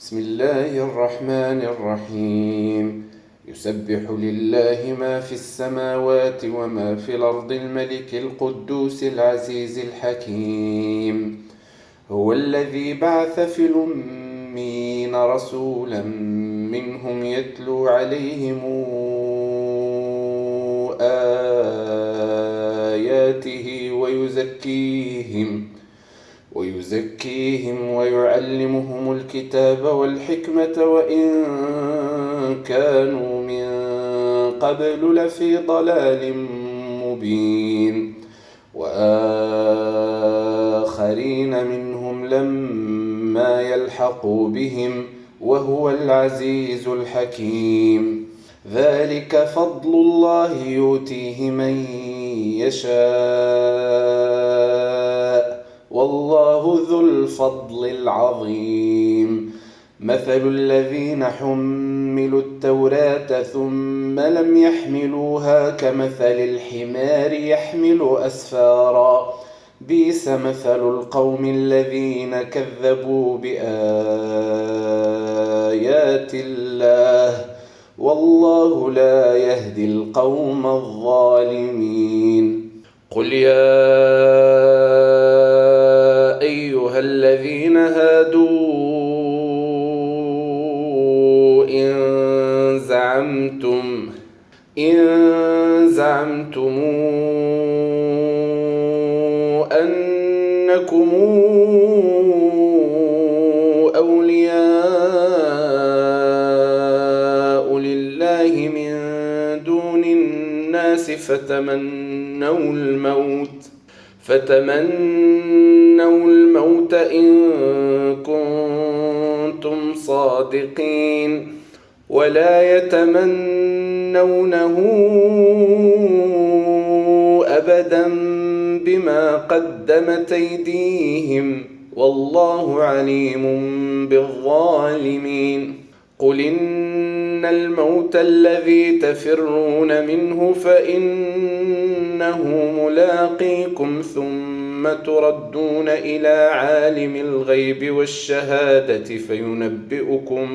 بسم الله الرحمن الرحيم. يسبح لله ما في السماوات وما في الأرض، الملك القدوس العزيز الحكيم. هو الذي بعث في الأمين رسولا منهم يتلو عليهم آياته ويزكيهم ويعلمهم الكتاب والحكمة وإن كانوا من قبل لفي ضلال مبين. وآخرين منهم لما يلحقوا بهم وهو العزيز الحكيم. ذلك فضل الله يؤتيه من يشاء والله ذو الفضل العظيم. مثل الذين حملوا التوراة ثم لم يحملوها كمثل الحمار يحمل أسفارا، بئس مثل القوم الذين كذبوا بآيات الله والله لا يهدي القوم الظالمين. قل يا أيها الذين هادوا إن زعمتم أنكم أولياء لله من دون الناس فتمنوا الموت إن كنتم صادقين، ولا يتمنونه أبدا بما قدمت أيديهم والله عليم بالظالمين. قل إن الموت الذي تفرون منه فإنه ملاقيكم ثم تردون إلى عالم الغيب والشهادة فينبئكم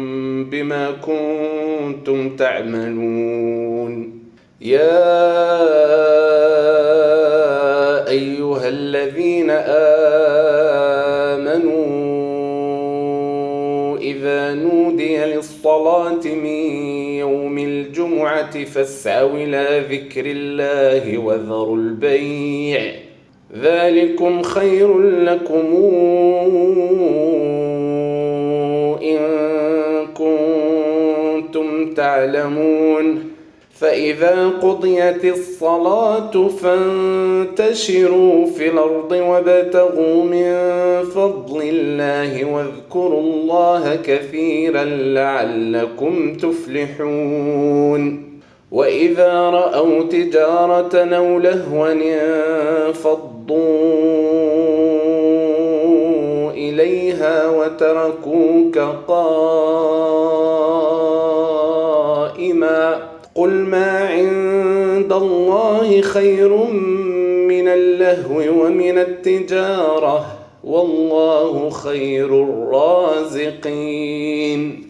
بما كنتم تعملون. يا أيها الذين آمنوا إذا نودي للصلاة من يوم الجمعة فاسعوا إلى ذكر الله وذروا البيع، ذلكم خير لكم إن كنتم تعلمون. فإذا قضيت الصلاة فانتشروا في الأرض وابتغوا من فضل الله واذكروا الله كثيرا لعلكم تفلحون. وإذا رأوا تجارة أو لهوا انفضوا إليها وتركوك قائما، قل ما عند الله خير من اللهو ومن التجارة والله خير الرازقين.